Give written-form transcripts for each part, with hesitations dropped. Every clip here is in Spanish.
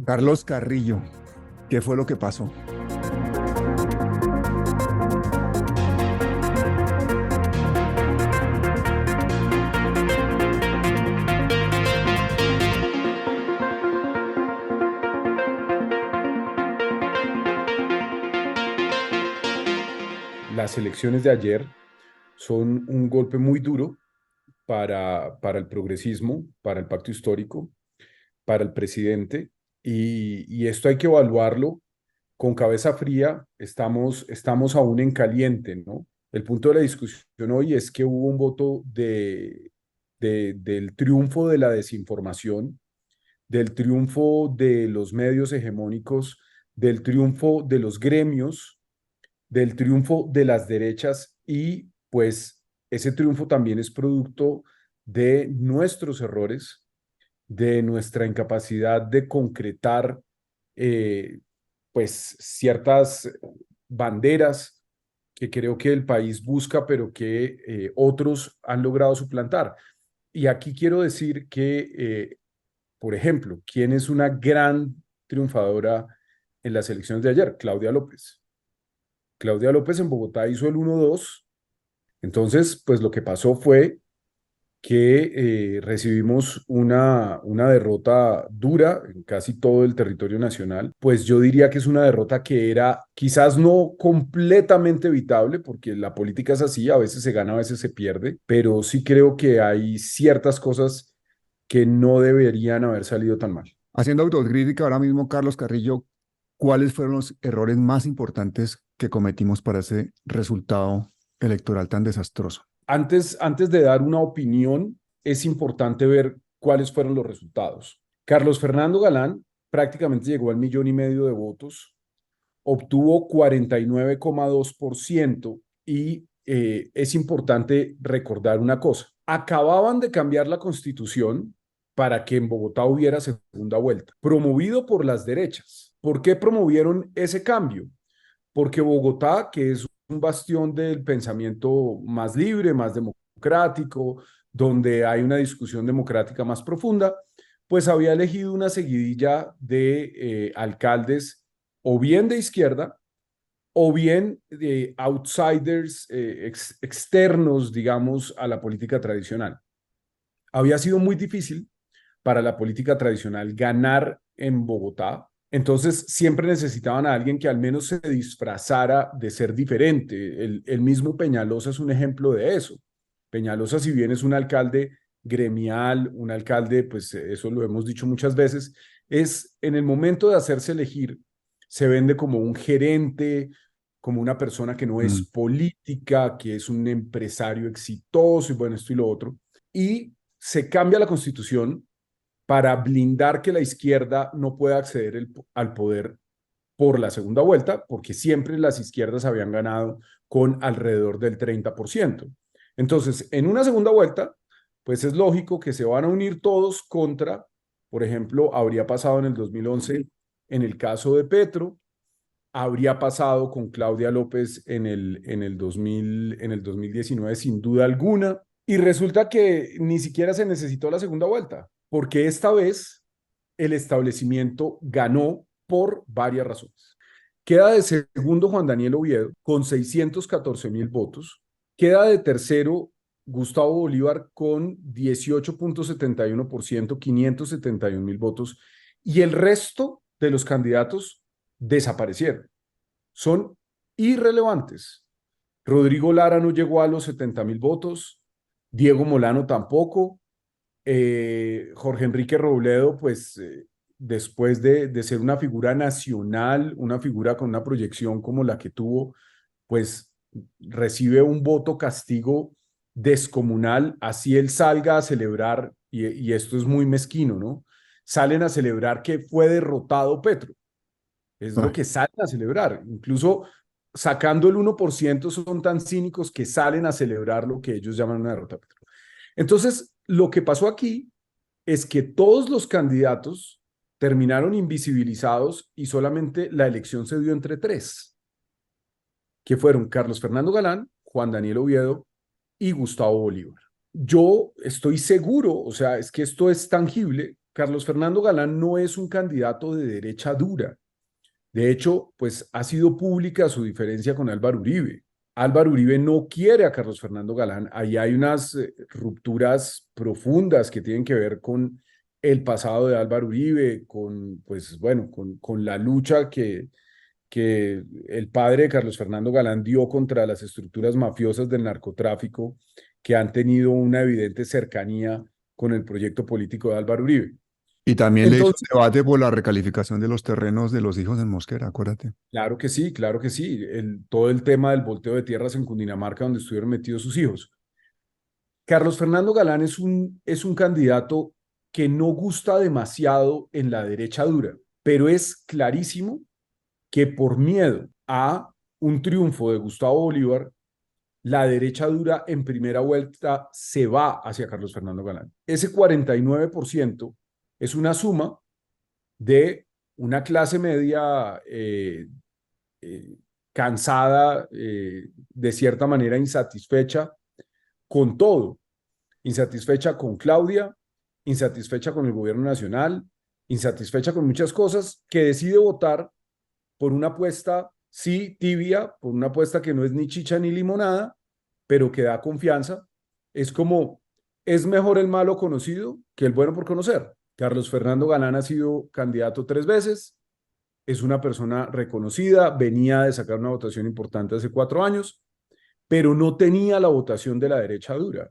Carlos Carrillo, ¿qué fue lo que pasó? Las elecciones de ayer son un golpe muy duro para el progresismo, para el pacto histórico, para el presidente, y esto hay que evaluarlo con cabeza fría. Estamos aún en caliente, ¿no? El punto de la discusión hoy es que hubo un voto del triunfo de la desinformación, del triunfo de los medios hegemónicos, del triunfo de los gremios, del triunfo de las derechas, y pues ese triunfo también es producto de nuestros errores, de nuestra incapacidad de concretar eh, pues ciertas banderas que creo que el país busca, pero que otros han logrado suplantar. Y aquí quiero decir que, por ejemplo, ¿quién es una gran triunfadora en las elecciones de ayer? Claudia López. Claudia López en Bogotá hizo el 1-2. Entonces, pues lo que pasó fue que recibimos una derrota dura en casi todo el territorio nacional. Pues yo diría que es una derrota que era quizás no completamente evitable, porque la política es así, a veces se gana, a veces se pierde, pero sí creo que hay ciertas cosas que no deberían haber salido tan mal. Haciendo autocrítica ahora mismo, Carlos Carrillo, ¿cuáles fueron los errores más importantes que cometimos para ese resultado electoral tan desastroso? Antes de dar una opinión, es importante ver cuáles fueron los resultados. Carlos Fernando Galán prácticamente llegó al 1,5 millones de votos, obtuvo 49,2%, y es importante recordar una cosa. Acababan de cambiar la constitución para que en Bogotá hubiera segunda vuelta, promovido por las derechas. ¿Por qué promovieron ese cambio? Porque Bogotá, que es un bastión del pensamiento más libre, más democrático, donde hay una discusión democrática más profunda, pues había elegido una seguidilla de alcaldes o bien de izquierda o bien de outsiders externos, digamos, a la política tradicional. Había sido muy difícil para la política tradicional ganar en Bogotá. Entonces siempre necesitaban a alguien que al menos se disfrazara de ser diferente. El mismo Peñalosa es un ejemplo de eso. Peñalosa, si bien es un alcalde gremial, un alcalde, pues eso lo hemos dicho muchas veces, es en el momento de hacerse elegir, se vende como un gerente, como una persona que no es Mm. política, que es un empresario exitoso y bueno, esto y lo otro. Y se cambia la constitución para blindar que la izquierda no pueda acceder al poder por la segunda vuelta, porque siempre las izquierdas habían ganado con alrededor del 30%. Entonces, en una segunda vuelta, pues es lógico que se van a unir todos contra, por ejemplo, habría pasado en el 2011 en el caso de Petro, habría pasado con Claudia López en el 2019 sin duda alguna, y resulta que ni siquiera se necesitó la segunda vuelta, porque esta vez el establecimiento ganó por varias razones. Queda de segundo Juan Daniel Oviedo con 614,000 votos. Queda de tercero Gustavo Bolívar con 18,71%, 571,000 votos. Y el resto de los candidatos desaparecieron. Son irrelevantes. Rodrigo Lara no llegó a los 70,000 votos. Diego Molano tampoco. Jorge Enrique Robledo, pues después de ser una figura nacional, una figura con una proyección como la que tuvo, pues recibe un voto castigo descomunal, así él salga a celebrar, y esto es muy mezquino, ¿no? Salen a celebrar que fue derrotado Petro, es lo Ah, que salen a celebrar, incluso sacando el 1% son tan cínicos que salen a celebrar lo que ellos llaman una derrota Petro. Entonces, lo que pasó aquí es que todos los candidatos terminaron invisibilizados y solamente la elección se dio entre tres, que fueron Carlos Fernando Galán, Juan Daniel Oviedo y Gustavo Bolívar. Yo estoy seguro, o sea, es que esto es tangible. Carlos Fernando Galán no es un candidato de derecha dura. De hecho, pues ha sido pública su diferencia con Álvaro Uribe. Álvaro Uribe no quiere a Carlos Fernando Galán. Ahí hay unas rupturas profundas que tienen que ver con el pasado de Álvaro Uribe, con, pues bueno, con la lucha que el padre de Carlos Fernando Galán dio contra las estructuras mafiosas del narcotráfico que han tenido una evidente cercanía con el proyecto político de Álvaro Uribe. Y también le hizo un Entonces, debate por la recalificación de los terrenos de los hijos en Mosquera, acuérdate. claro que sí, claro que sí. Todo el tema del volteo de tierras en Cundinamarca, donde estuvieron metidos sus hijos. Carlos Fernando Galán es un candidato que no gusta demasiado en la derecha dura, pero es clarísimo que por miedo a un triunfo de Gustavo Bolívar, la derecha dura en primera vuelta se va hacia Carlos Fernando Galán. Ese 49% es una suma de una clase media eh, cansada, de cierta manera insatisfecha con todo, insatisfecha con Claudia, insatisfecha con el gobierno nacional, insatisfecha con muchas cosas, que decide votar por una apuesta, sí, tibia, por una apuesta que no es ni chicha ni limonada, pero que da confianza. Es como, es mejor el malo conocido que el bueno por conocer. Carlos Fernando Galán ha sido candidato 3 veces, es una persona reconocida, venía de sacar una votación importante hace 4 años, pero no tenía la votación de la derecha dura.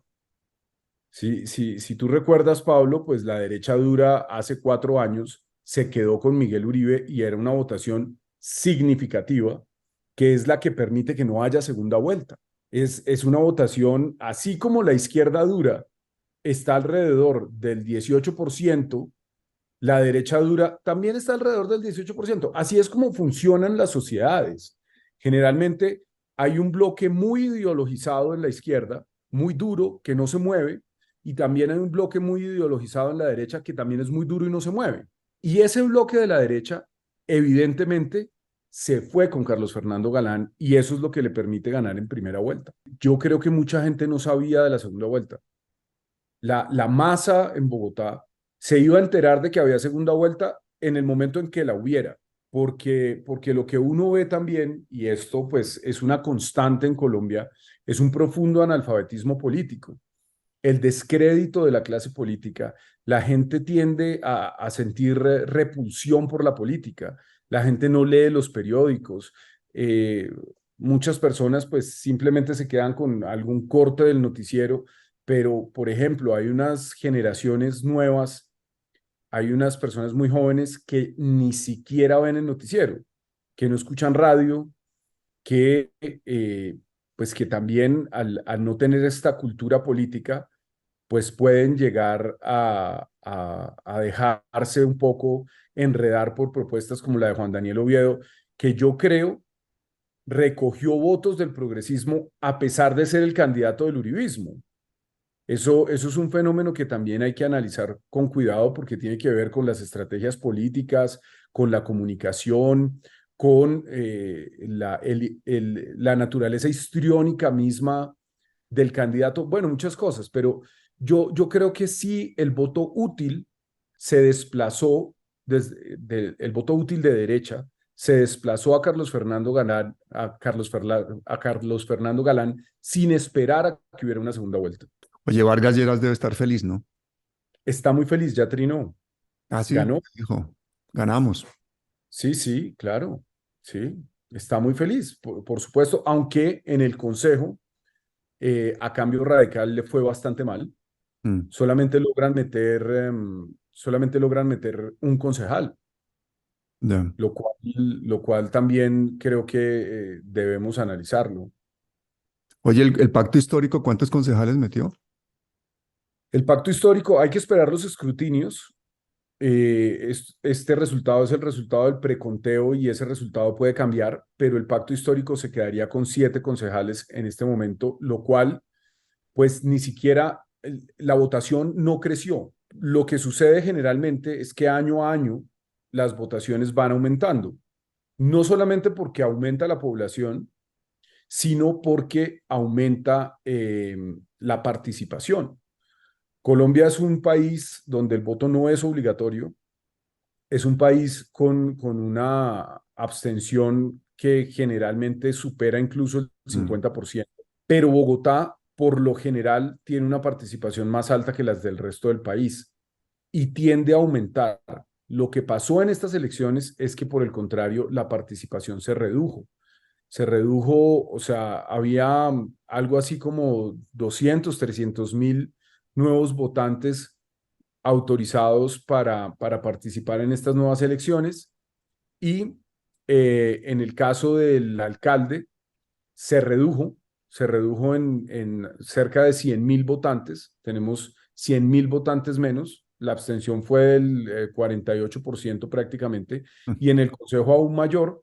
Si tú recuerdas, Pablo, pues la derecha dura hace 4 años se quedó con Miguel Uribe y era una votación significativa, que es la que permite que no haya segunda vuelta. Es una votación, así como la izquierda dura está alrededor del 18%, la derecha dura también está alrededor del 18%. Así es como funcionan las sociedades. Generalmente hay un bloque muy ideologizado en la izquierda, muy duro, que no se mueve, y también hay un bloque muy ideologizado en la derecha que también es muy duro y no se mueve. Y ese bloque de la derecha, evidentemente, se fue con Carlos Fernando Galán y eso es lo que le permite ganar en primera vuelta. Yo creo que mucha gente no sabía de la segunda vuelta. La masa en Bogotá se iba a enterar de que había segunda vuelta en el momento en que la hubiera, porque lo que uno ve también, y esto pues es una constante en Colombia, es un profundo analfabetismo político, el descrédito de la clase política. La gente tiende a sentir repulsión por la política, la gente no lee los periódicos, eh, muchas personas pues simplemente se quedan con algún corte del noticiero, pero por ejemplo hay unas generaciones nuevas, hay unas personas muy jóvenes que ni siquiera ven el noticiero, que no escuchan radio, que pues que también al no tener esta cultura política, pues pueden llegar a dejarse un poco enredar por propuestas como la de Juan Daniel Oviedo, que yo creo recogió votos del progresismo a pesar de ser el candidato del uribismo. Eso es un fenómeno que también hay que analizar con cuidado porque tiene que ver con las estrategias políticas, con la comunicación, con la naturaleza histriónica misma del candidato. Bueno, muchas cosas, pero yo creo que sí el voto útil se desplazó, el voto útil de derecha se desplazó a Carlos Fernando Galán, a Carlos Fernando Galán sin esperar a que hubiera una segunda vuelta. Oye, Vargas Lleras debe estar feliz, ¿no? Está muy feliz, ya trinó, Ah, sí, ganó. dijo, ganamos. Sí, sí, claro, sí, está muy feliz, por supuesto, aunque en el Consejo a Cambio Radical le fue bastante mal. Mm, Solamente logran meter un concejal, ya. lo cual también creo que debemos analizarlo. Oye, el pacto histórico, ¿cuántos concejales metió? El pacto histórico, hay que esperar los escrutinios. Este resultado es el resultado del preconteo y ese resultado puede cambiar, pero el pacto histórico se quedaría con 7 concejales en este momento, lo cual, pues ni siquiera la votación no creció. Lo que sucede generalmente es que año a año las votaciones van aumentando, no solamente porque aumenta la población, sino porque aumenta la participación. Colombia es un país donde el voto no es obligatorio, es un país con una abstención que generalmente supera incluso el Mm. 50%, pero Bogotá por lo general tiene una participación más alta que las del resto del país y tiende a aumentar. Lo que pasó en estas elecciones es que, por el contrario, la participación se redujo. Se redujo, o sea, había algo así como 200, 300 mil nuevos votantes autorizados para participar en estas nuevas elecciones y en el caso del alcalde se redujo en cerca de 100.000 votantes, tenemos 100.000 votantes menos, la abstención fue del 48% prácticamente, y en el Consejo aún mayor,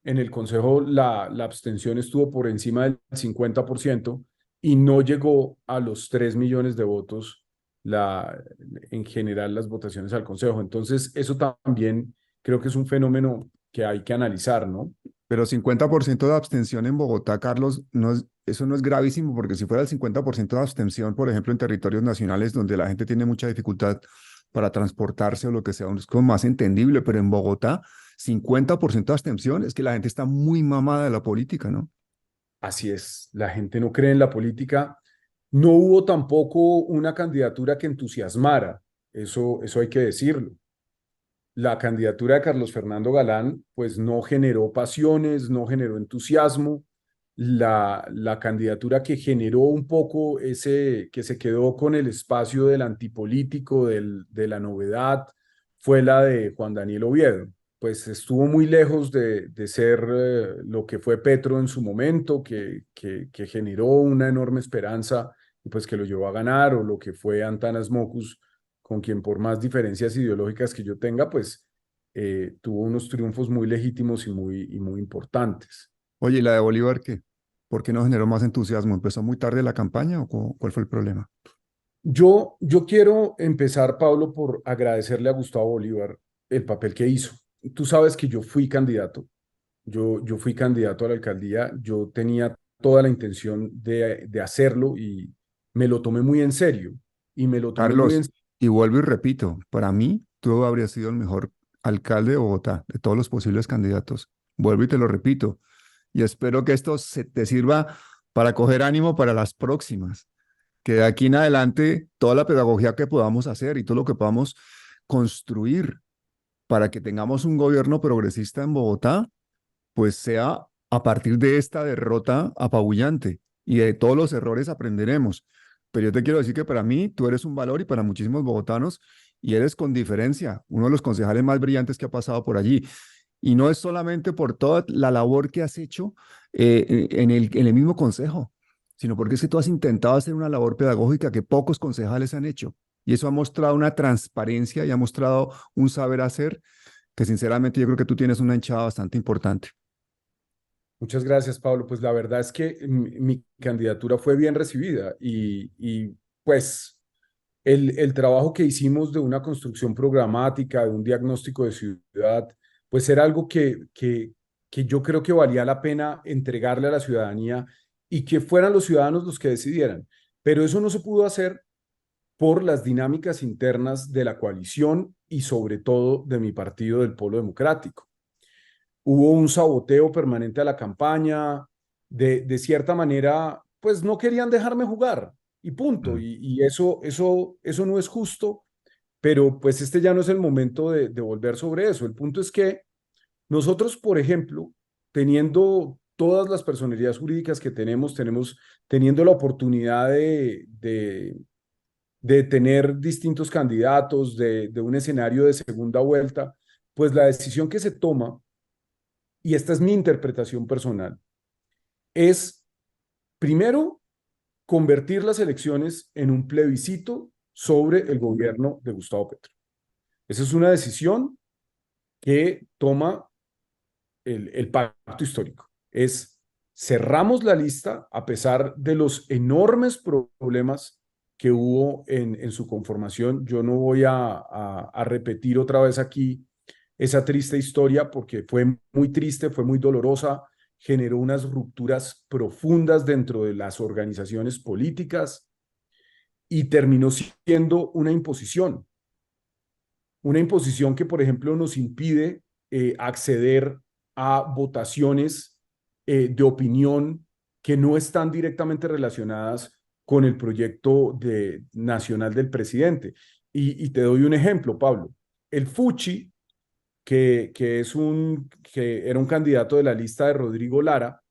en el Consejo la abstención estuvo por encima del 50% y no llegó a los 3 millones de votos la, en general las votaciones al Consejo. Entonces, eso también creo que es un fenómeno que hay que analizar, ¿no? Pero 50% de abstención en Bogotá, Carlos, eso no es gravísimo, porque si fuera el 50% de abstención, por ejemplo, en territorios nacionales donde la gente tiene mucha dificultad para transportarse o lo que sea, es como más entendible, pero en Bogotá, 50% de abstención, es que la gente está muy mamada de la política, ¿no? Así es, la gente no cree en la política. No hubo tampoco una candidatura que entusiasmara, eso hay que decirlo. La candidatura de Carlos Fernando Galán, pues no generó pasiones, no generó entusiasmo. La candidatura que generó un poco ese, que se quedó con el espacio del antipolítico, de la novedad, fue la de Juan Daniel Oviedo. Pues estuvo muy lejos de ser lo que fue Petro en su momento, que generó una enorme esperanza y pues que lo llevó a ganar, o lo que fue Antanas Mocus, con quien por más diferencias ideológicas que yo tenga, pues tuvo unos triunfos muy legítimos y muy importantes. Oye, ¿y la de Bolívar qué? ¿Por qué no generó más entusiasmo? ¿Empezó muy tarde la campaña o cuál fue el problema? Yo quiero empezar, Pablo, por agradecerle a Gustavo Bolívar el papel que hizo. Tú sabes que yo fui candidato, yo fui candidato a la alcaldía, yo tenía toda la intención de hacerlo y me lo tomé muy en serio. Y me lo tomé muy en Carlos, serio. y vuelvo y repito, para mí tú habrías sido el mejor alcalde de Bogotá, de todos los posibles candidatos. Vuelvo y te lo repito, y espero que esto te sirva para coger ánimo para las próximas, que de aquí en adelante toda la pedagogía que podamos hacer y todo lo que podamos construir para que tengamos un gobierno progresista en Bogotá, pues sea a partir de esta derrota apabullante y de todos los errores aprenderemos. Pero yo te quiero decir que para mí tú eres un valor y para muchísimos bogotanos y eres con diferencia uno de los concejales más brillantes que ha pasado por allí. Y no es solamente por toda la labor que has hecho en el mismo consejo, sino porque es que tú has intentado hacer una labor pedagógica que pocos concejales han hecho. Y eso ha mostrado una transparencia y ha mostrado un saber hacer que sinceramente yo creo que tú tienes una hinchada bastante importante. Muchas gracias, Pablo. Pues la verdad es que mi candidatura fue bien recibida y pues el trabajo que hicimos de una construcción programática, de un diagnóstico de ciudad, pues era algo que yo creo que valía la pena entregarle a la ciudadanía y que fueran los ciudadanos los que decidieran. Pero eso no se pudo hacer por las dinámicas internas de la coalición y sobre todo de mi partido del Polo Democrático. Hubo un saboteo permanente a la campaña, de cierta manera, pues no querían dejarme jugar y punto. Mm. Y eso no es justo, pero pues este ya no es el momento de volver sobre eso. El punto es que nosotros, por ejemplo, teniendo todas las personerías jurídicas que tenemos teniendo la oportunidad de tener distintos candidatos, de un escenario de segunda vuelta, pues la decisión que se toma, y esta es mi interpretación personal, es primero convertir las elecciones en un plebiscito sobre el gobierno de Gustavo Petro. Esa es una decisión que toma el pacto histórico. Es cerramos la lista a pesar de los enormes problemas que hubo en su conformación. Yo no voy a repetir otra vez aquí esa triste historia porque fue muy triste, fue muy dolorosa, generó unas rupturas profundas dentro de las organizaciones políticas y terminó siendo una imposición que, por ejemplo, nos impide acceder a votaciones de opinión que no están directamente relacionadas con el proyecto nacional del presidente. Y te doy un ejemplo, Pablo. El Fuchi, que era un candidato de la lista de Rodrigo Lara,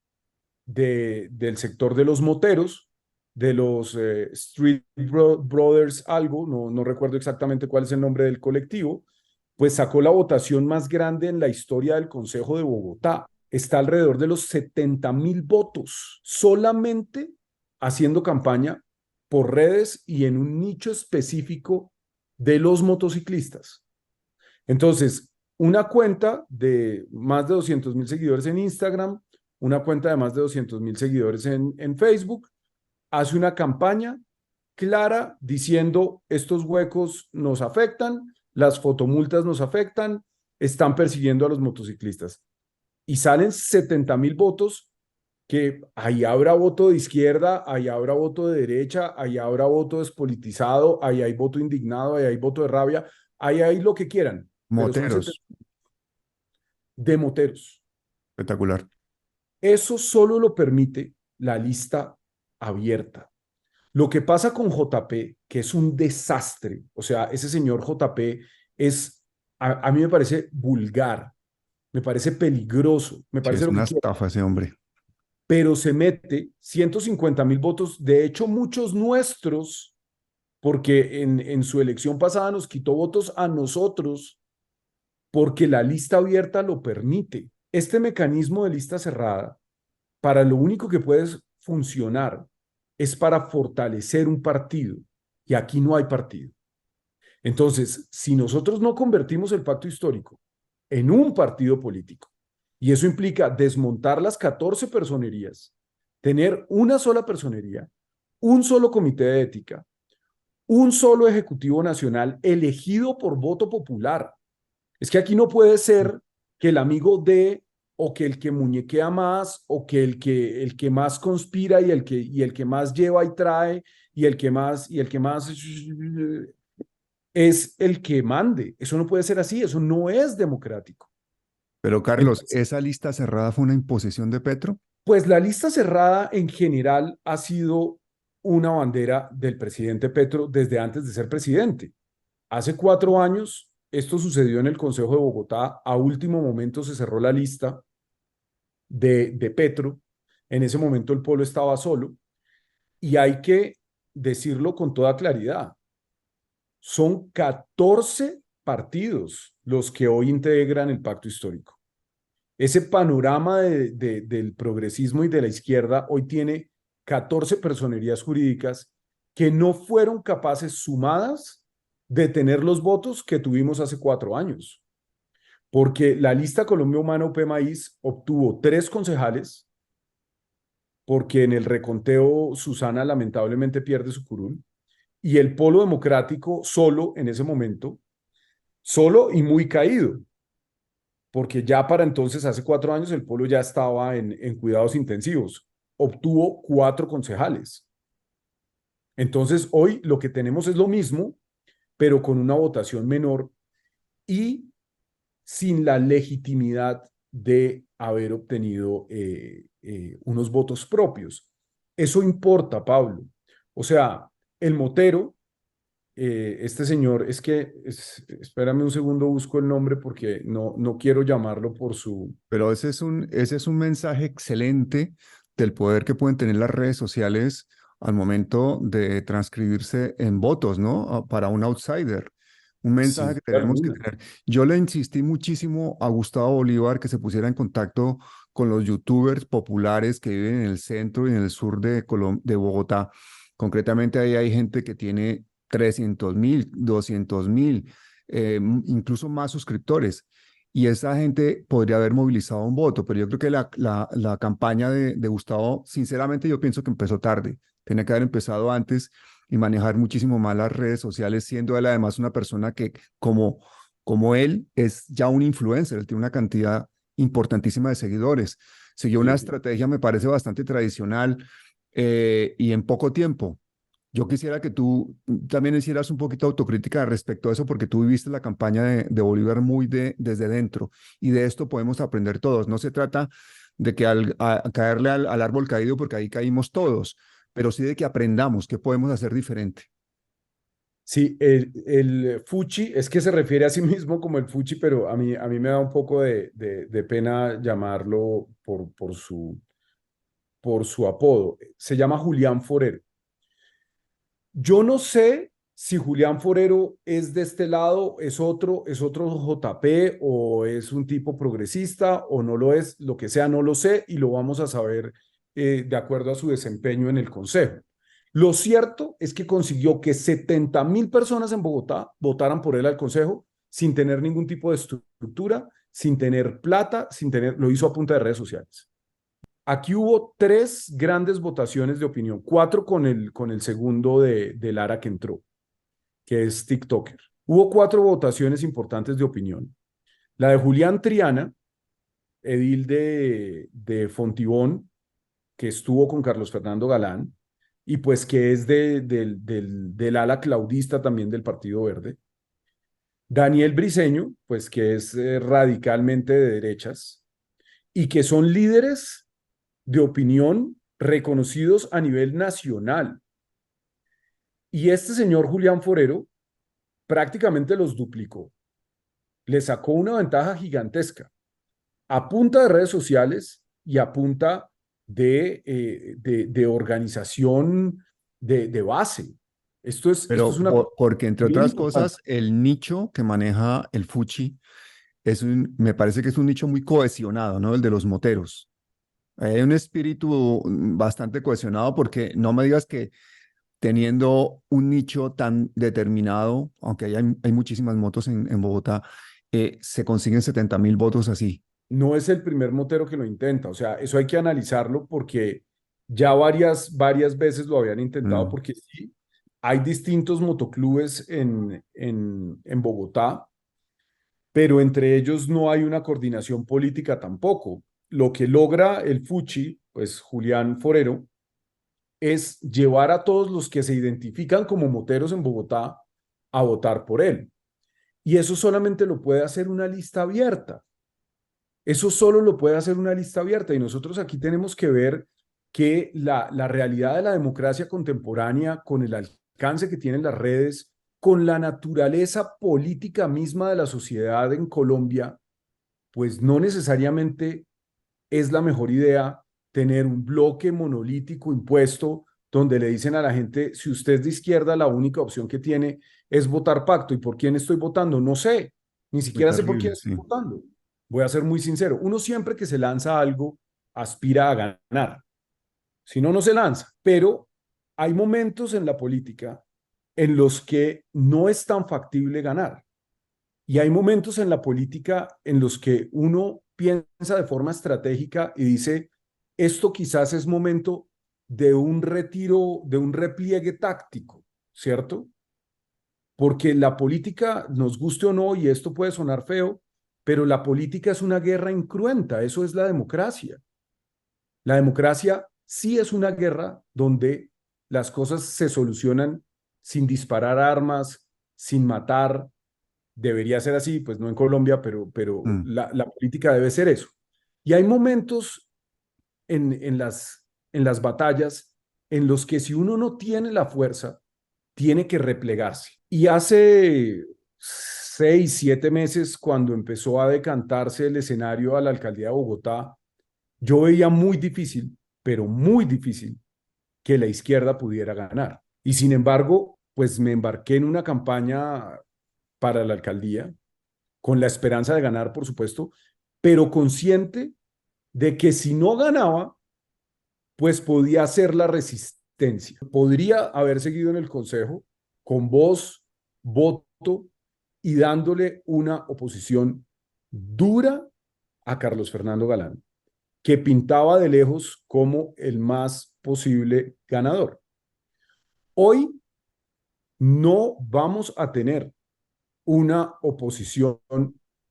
del sector de los moteros, de los Street Brothers algo, no recuerdo exactamente cuál es el nombre del colectivo, pues sacó la votación más grande en la historia del Consejo de Bogotá. Está alrededor de los 70.000 votos, solamente haciendo campaña por redes y en un nicho específico de los motociclistas. Entonces, una cuenta de más de 200.000 seguidores en Instagram, una cuenta de más de 200.000 seguidores en Facebook, hace una campaña clara diciendo estos huecos nos afectan, las fotomultas nos afectan, están persiguiendo a los motociclistas. Y salen 70.000 votos que ahí habrá voto de izquierda, ahí habrá voto de derecha, ahí habrá voto despolitizado, ahí hay voto indignado, ahí hay voto de rabia, ahí hay lo que quieran, pero son 70 Moteros, de moteros. espectacular. Eso solo lo permite la lista abierta. Lo que pasa con JP, que es un desastre, o sea, ese señor JP es, a mí me parece vulgar, me parece peligroso, me Sí, parece es lo que una quiera, estafa ese hombre. pero se mete 150.000 votos, de hecho muchos nuestros, porque en su elección pasada nos quitó votos a nosotros, porque la lista abierta lo permite. Este mecanismo de lista cerrada, para lo único que puede funcionar es para fortalecer un partido, y aquí no hay partido. Entonces, si nosotros no convertimos el pacto histórico en un partido político, y eso implica desmontar las 14 personerías, tener una sola personería, un solo comité de ética, un solo ejecutivo nacional elegido por voto popular. Es que aquí no puede ser que el amigo de o que el que muñequea más o que el que más conspira y el que más lleva y trae y el que más es el que mande. Eso no puede ser así, eso no es democrático. Pero Carlos, Entonces, ¿esa lista cerrada fue una imposición de Petro? pues la lista cerrada en general ha sido una bandera del presidente Petro desde antes de ser presidente. Hace 4 años, esto sucedió en el Consejo de Bogotá. A último momento se cerró la lista de Petro. En ese momento el pueblo estaba solo. Y hay que decirlo con toda claridad. Son 14 partidos los que hoy integran el pacto histórico. Ese panorama del progresismo y de la izquierda hoy tiene 14 personerías jurídicas que no fueron capaces sumadas de tener los votos que tuvimos hace 4 años. Porque la lista Colombia Humana UP Maíz obtuvo 3 concejales, porque en el reconteo Susana lamentablemente pierde su curul, y el Polo Democrático solo en ese momento, solo y muy caído, porque ya para entonces, hace 4 años, el Polo ya estaba en cuidados intensivos, obtuvo 4 concejales. Entonces, hoy lo que tenemos es lo mismo, pero con una votación menor y sin la legitimidad de haber obtenido unos votos propios. Eso importa, Pablo. O sea, el motero, este señor, espérame un segundo, busco el nombre porque no quiero llamarlo por su... Pero ese es un mensaje excelente del poder que pueden tener las redes sociales al momento de transcribirse en votos, ¿no? Para un outsider. Un Sin mensaje que duda tenemos que alguna. tener. Yo le insistí muchísimo a Gustavo Bolívar que se pusiera en contacto con los youtubers populares que viven en el centro y en el sur de Bogotá. Concretamente, ahí hay gente que tiene 300.000, 200.000, incluso más suscriptores y esa gente podría haber movilizado un voto, pero yo creo que la campaña de Gustavo, sinceramente yo pienso que empezó tarde, tenía que haber empezado antes y manejar muchísimo más las redes sociales, siendo él además una persona que como él es ya un influencer, él tiene una cantidad importantísima de seguidores, siguió una Sí, estrategia, me parece bastante tradicional y en poco tiempo. Yo quisiera que tú también hicieras un poquito de autocrítica respecto a eso, porque tú viviste la campaña de Bolívar muy desde dentro y de esto podemos aprender todos. No se trata de que a caerle al árbol caído, porque ahí caímos todos, pero sí de que aprendamos qué podemos hacer diferente. Sí, el Fuchi, es que se refiere a sí mismo como el Fuchi, pero a mí me da un poco de pena llamarlo por su apodo. Se llama Julián Forero. Yo no sé si Julián Forero es de este lado, es otro JP o es un tipo progresista o no lo es, lo que sea, no lo sé y lo vamos a saber de acuerdo a su desempeño en el Consejo. Lo cierto es que consiguió que 70.000 personas en Bogotá votaran por él al Consejo sin tener ningún tipo de estructura, sin tener plata, lo hizo a punta de redes sociales. Aquí hubo tres grandes votaciones de opinión, cuatro con el segundo de Lara que entró, que es TikToker. Hubo cuatro votaciones importantes de opinión. La de Julián Triana, edil de Fontibón, que estuvo con Carlos Fernando Galán, y pues que es del ala claudista también del Partido Verde. Daniel Briceño, pues que es radicalmente de derechas, y que son líderes de opinión reconocidos a nivel nacional. Y este señor Julián Forero prácticamente los duplicó. Le sacó una ventaja gigantesca a punta de redes sociales y a punta de organización de base. Esto es Pero una cosa porque, entre bien otras importante. cosas, el nicho que maneja el Fuchi me parece que es un nicho muy cohesionado, ¿no? El de los moteros. Hay un espíritu bastante cohesionado porque no me digas que teniendo un nicho tan determinado, aunque hay muchísimas motos en Bogotá, se consiguen 70.000 votos así. No es el primer motero que lo intenta. O sea, eso hay que analizarlo porque ya varias veces lo habían intentado Mm. porque sí, hay distintos motoclubes en Bogotá, pero entre ellos no hay una coordinación política tampoco. Lo que logra el Fuchi, pues Julián Forero, es llevar a todos los que se identifican como moteros en Bogotá a votar por él. Y eso solamente lo puede hacer una lista abierta. Eso solo lo puede hacer una lista abierta. Y nosotros aquí tenemos que ver que la realidad de la democracia contemporánea, con el alcance que tienen las redes, con la naturaleza política misma de la sociedad en Colombia, pues no necesariamente es la mejor idea tener un bloque monolítico impuesto donde le dicen a la gente, si usted es de izquierda, la única opción que tiene es votar pacto. ¿Y por quién estoy votando? No sé, ni Muy siquiera sé por quién terrible, estoy sí. votando. Voy a ser muy sincero, uno siempre que se lanza a algo aspira a ganar, si no, no se lanza, pero hay momentos en la política en los que no es tan factible ganar. Y hay momentos en la política en los que uno piensa de forma estratégica y dice, esto quizás es momento de un retiro, de un repliegue táctico, ¿cierto? Porque la política, nos guste o no, y esto puede sonar feo, pero la política es una guerra incruenta, eso es la democracia. La democracia sí es una guerra donde las cosas se solucionan sin disparar armas, sin matar, debería ser así, pues no en Colombia, pero Mm. la política debe ser eso. Y hay momentos en las batallas en los que si uno no tiene la fuerza, tiene que replegarse. Y hace 6, 7 meses, cuando empezó a decantarse el escenario a la alcaldía de Bogotá, yo veía muy difícil, pero muy difícil, que la izquierda pudiera ganar. Y sin embargo, pues me embarqué en una campaña para la alcaldía con la esperanza de ganar, por supuesto, pero consciente de que si no ganaba, pues podía hacer la resistencia. Podría haber seguido en el Consejo con voz, voto y dándole una oposición dura a Carlos Fernando Galán, que pintaba de lejos como el más posible ganador. Hoy no vamos a tener una oposición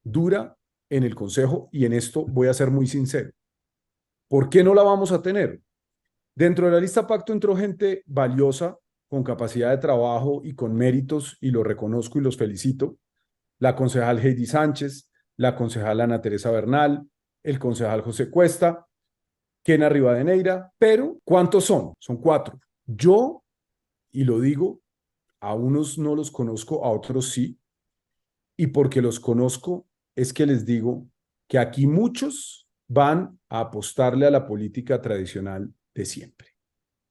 dura en el Consejo y en esto voy a ser muy sincero. ¿Por qué no la vamos a tener? Dentro de la lista pacto entró gente valiosa con capacidad de trabajo y con méritos, y los reconozco y los felicito. La concejal Heidi Sánchez, la concejal Ana Teresa Bernal, el concejal José Cuesta, Kena Rivadeneira, pero ¿cuántos son? Son 4. Yo, y lo digo, a unos no los conozco, a otros sí, y porque los conozco es que les digo que aquí muchos van a apostarle a la política tradicional de siempre.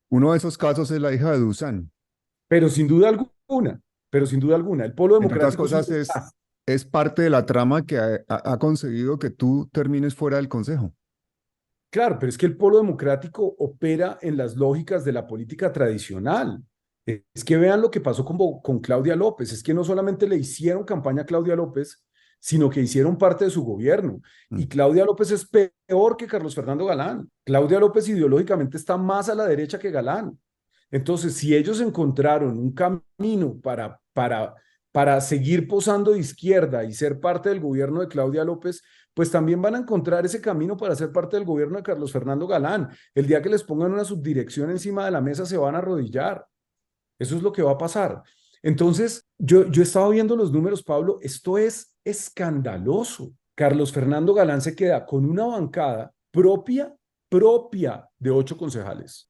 Uno de esos casos es la hija de Dusan. Pero sin duda alguna, pero sin duda alguna, el polo Entre otras democrático es un cosas, es parte de la trama que ha conseguido que tú termines fuera del consejo. claro, pero es que el polo democrático opera en las lógicas de la política tradicional. Es que vean lo que pasó con Claudia López. Es que no solamente le hicieron campaña a Claudia López, sino que hicieron parte de su gobierno. Y Mm. Claudia López es peor que Carlos Fernando Galán. Claudia López ideológicamente está más a la derecha que Galán. Entonces, si ellos encontraron un camino para seguir posando de izquierda y ser parte del gobierno de Claudia López, pues también van a encontrar ese camino para ser parte del gobierno de Carlos Fernando Galán. El día que les pongan una subdirección encima de la mesa se van a arrodillar. Eso es lo que va a pasar. Entonces, yo estaba viendo los números, Pablo, esto es escandaloso. Carlos Fernando Galán se queda con una bancada propia de 8 concejales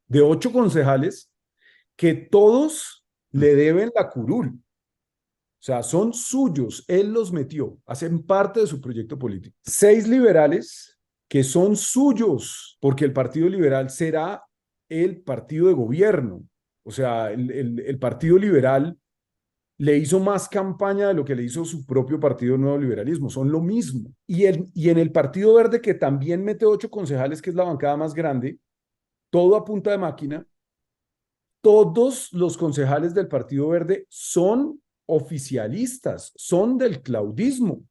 que todos Mm. le deben la curul. O sea, son suyos, él los metió, hacen parte de su proyecto político. 6 liberales que son suyos, porque el Partido Liberal será el partido de gobierno. O sea, el Partido Liberal le hizo más campaña de lo que le hizo su propio partido Nuevo Liberalismo, son lo mismo. Y en el Partido Verde, que también mete 8 concejales, que es la bancada más grande, todo a punta de máquina, todos los concejales del Partido Verde son oficialistas, son del claudismo.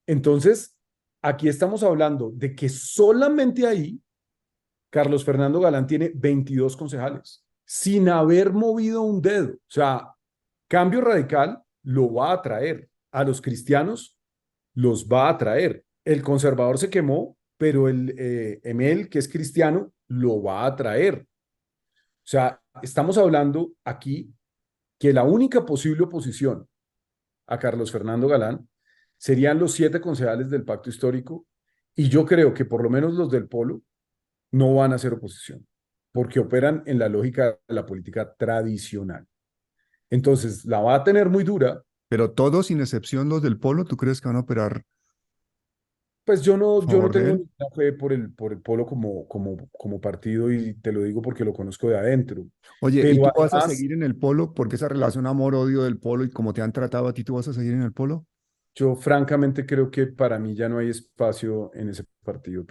Entonces, aquí estamos hablando de que solamente ahí Carlos Fernando Galán tiene 22 concejales, sin haber movido un dedo. O sea, Cambio Radical lo va a traer. A los cristianos los va a traer. El conservador se quemó, pero el Emel, que es cristiano, lo va a traer. O sea, estamos hablando aquí que la única posible oposición a Carlos Fernando Galán serían los 7 concejales del pacto histórico, y yo creo que por lo menos los del Polo no van a ser oposición, porque operan en la lógica de la política tradicional. Entonces, la va a tener muy dura. Pero todos, sin excepción los del Polo, ¿tú crees que van a operar Pues a yo no favor de tengo él? ninguna fe por el Polo como partido, y te lo digo porque lo conozco de adentro. Oye, ¿y Pero tú vas a además, seguir en el Polo? Porque esa relación amor-odio del Polo y como te han tratado a ti, ¿tú vas a seguir en el Polo? yo francamente creo que para mí ya no hay espacio en ese partido,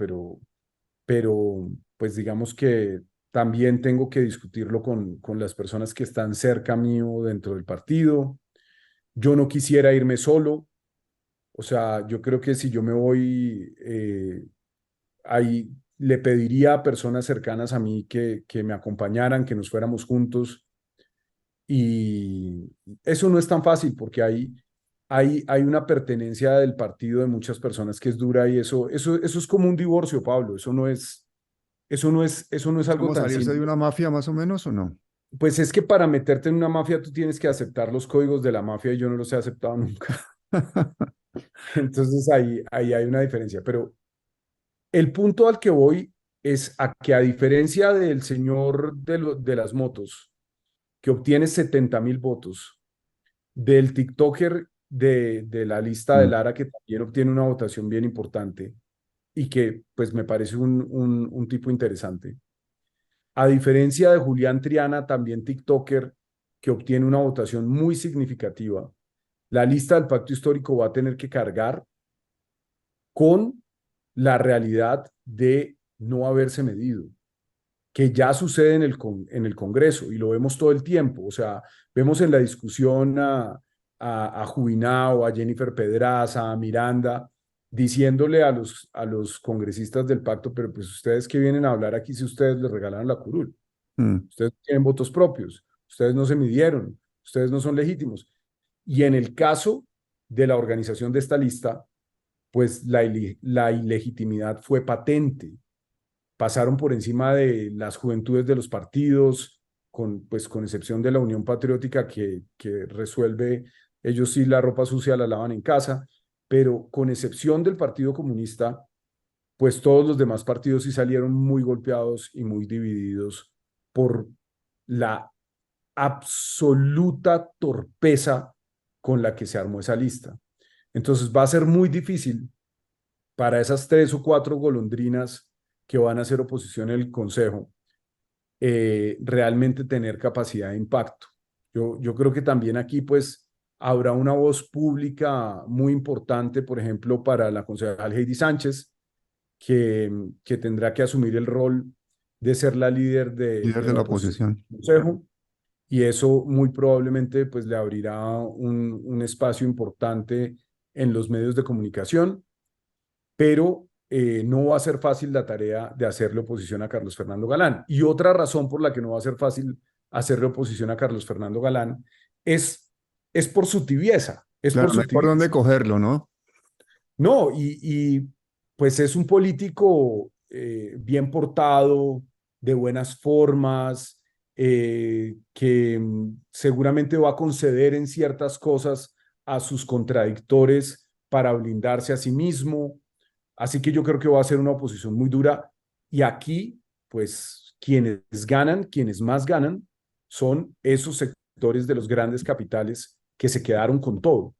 pero pues digamos que también tengo que discutirlo con las personas que están cerca mío dentro del partido. Yo no quisiera irme solo. O sea, yo creo que si yo me voy, ahí le pediría a personas cercanas a mí que me acompañaran, que nos fuéramos juntos. Y eso no es tan fácil porque hay una pertenencia del partido de muchas personas que es dura, y eso es como un divorcio, Pablo. Eso no es ¿Es algo como tan salirse de simple. una mafia más o menos o no? Pues es que para meterte en una mafia tú tienes que aceptar los códigos de la mafia, y yo no los he aceptado nunca. Entonces ahí hay una diferencia. Pero el punto al que voy es a que, a diferencia del señor de las motos, que obtiene 70.000 votos, del TikToker de la lista de Mm. Lara, que también obtiene una votación bien importante y que pues me parece un tipo interesante. A diferencia de Julián Triana, también TikToker, que obtiene una votación muy significativa, la lista del pacto histórico va a tener que cargar con la realidad de no haberse medido, que ya sucede en el Congreso, y lo vemos todo el tiempo. O sea, vemos en la discusión a Jubinao, a Jennifer Pedraza, a Miranda, diciéndole a los congresistas del pacto: pero pues ustedes que vienen a hablar aquí si ustedes les regalaron la curul, Mm. ustedes tienen votos propios, ustedes no se midieron, ustedes no son legítimos. Y en el caso de la organización de esta lista, pues la ilegitimidad fue patente. Pasaron por encima de las juventudes de los partidos, pues, con excepción de la Unión Patriótica que resuelve, ellos sí la ropa sucia la lavan en casa, pero con excepción del Partido Comunista, pues todos los demás partidos sí salieron muy golpeados y muy divididos por la absoluta torpeza con la que se armó esa lista. Entonces va a ser muy difícil para esas 3 o 4 golondrinas que van a hacer oposición en el Consejo realmente tener capacidad de impacto. Yo creo que también aquí pues habrá una voz pública muy importante, por ejemplo, para la concejal Heidi Sánchez, que tendrá que asumir el rol de ser la líder líder de de la la oposición oposición. del Consejo, y eso muy probablemente pues le abrirá un espacio importante en los medios de comunicación, pero no va a ser fácil la tarea de hacerle oposición a Carlos Fernando Galán. Y otra razón por la que no va a ser fácil hacerle oposición a Carlos Fernando Galán es por su tibieza, es por Claro, no su hay por dónde tibieza. cogerlo, ¿no? No, pues es un político bien portado, de buenas formas, que seguramente va a conceder en ciertas cosas a sus contradictores para blindarse a sí mismo. Así que yo creo que va a ser una oposición muy dura. Y aquí, pues, quienes más ganan, son esos sectores de los grandes capitales que se quedaron con todo.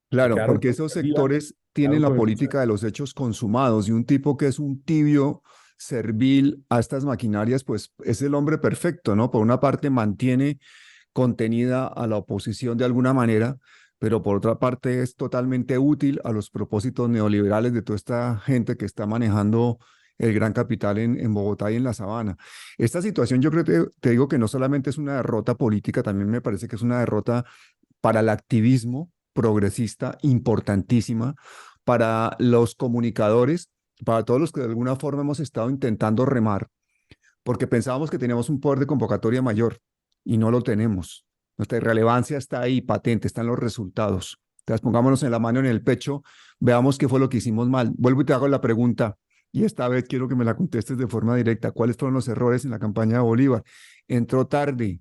Se Claro, quedaron porque con esos Vía, sectores tienen quedaron la con el política de los hechos consumados y un tipo que es un tibio servil a estas maquinarias, pues es el hombre perfecto, ¿no? Por una parte mantiene contenida a la oposición de alguna manera, pero por otra parte es totalmente útil a los propósitos neoliberales de toda esta gente que está manejando el gran capital en Bogotá y en la Sabana. Esta situación yo creo que te digo que no solamente es una derrota política, también me parece que es una derrota para el activismo progresista importantísima, para los comunicadores, para todos los que de alguna forma hemos estado intentando remar, porque pensábamos que teníamos un poder de convocatoria mayor y no lo tenemos. Nuestra irrelevancia está ahí, patente, están los resultados. Entonces, pongámonos en la mano en el pecho, veamos qué fue lo que hicimos mal. Vuelvo y te hago la pregunta, y esta vez quiero que me la contestes de forma directa. ¿Cuáles fueron los errores en la campaña de Bolívar? ¿Entró tarde?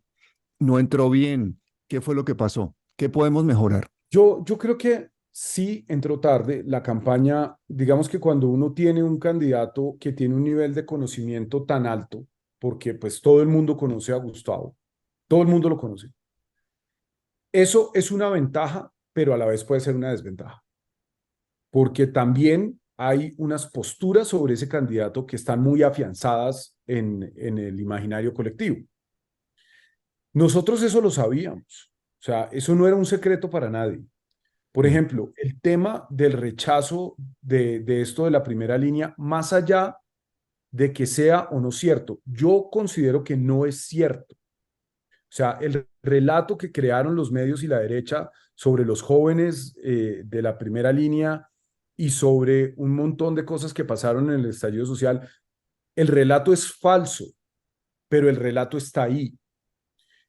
¿No entró bien? ¿Qué fue lo que pasó? ¿Qué podemos mejorar? Yo creo que sí entró tarde la campaña. Digamos que cuando uno tiene un candidato que tiene un nivel de conocimiento tan alto, porque pues todo el mundo conoce a Gustavo, todo el mundo lo conoce. Eso es una ventaja, pero a la vez puede ser una desventaja, porque también hay unas posturas sobre ese candidato que están muy afianzadas en el imaginario colectivo. Nosotros eso lo sabíamos, o sea, eso no era un secreto para nadie. Por Mm. ejemplo, el tema del rechazo de esto de la primera línea, más allá de que sea o no cierto, yo considero que no es cierto. O sea, el relato que crearon los medios y la derecha sobre los jóvenes de la primera línea y sobre un montón de cosas que pasaron en el estallido social, el relato es falso, pero el relato está ahí.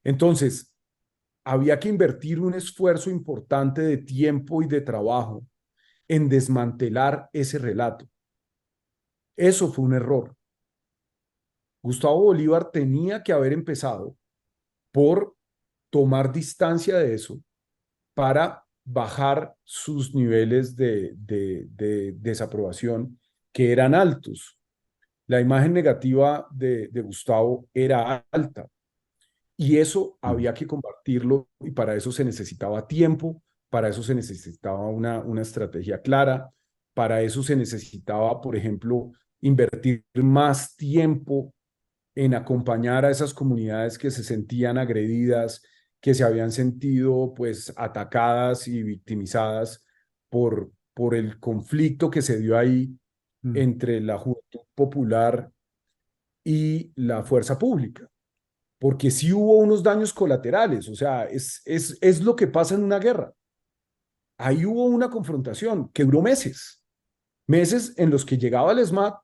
Entonces, había que invertir un esfuerzo importante de tiempo y de trabajo en desmantelar ese relato. Eso fue un error. Gustavo Bolívar tenía que haber empezado por tomar distancia de eso para bajar sus niveles de desaprobación, que eran altos. La imagen negativa de Gustavo era alta y eso Mm. había que combatirlo y para eso se necesitaba tiempo, para eso se necesitaba una estrategia clara, para eso se necesitaba, por ejemplo, invertir más tiempo en acompañar a esas comunidades que se sentían agredidas, que se habían sentido pues atacadas y victimizadas por el conflicto que se dio ahí Mm. entre la Juventud Popular y la fuerza pública, porque sí hubo unos daños colaterales, o sea, es lo que pasa en una guerra. Ahí hubo una confrontación que duró meses, meses en los que llegaba el SMAT,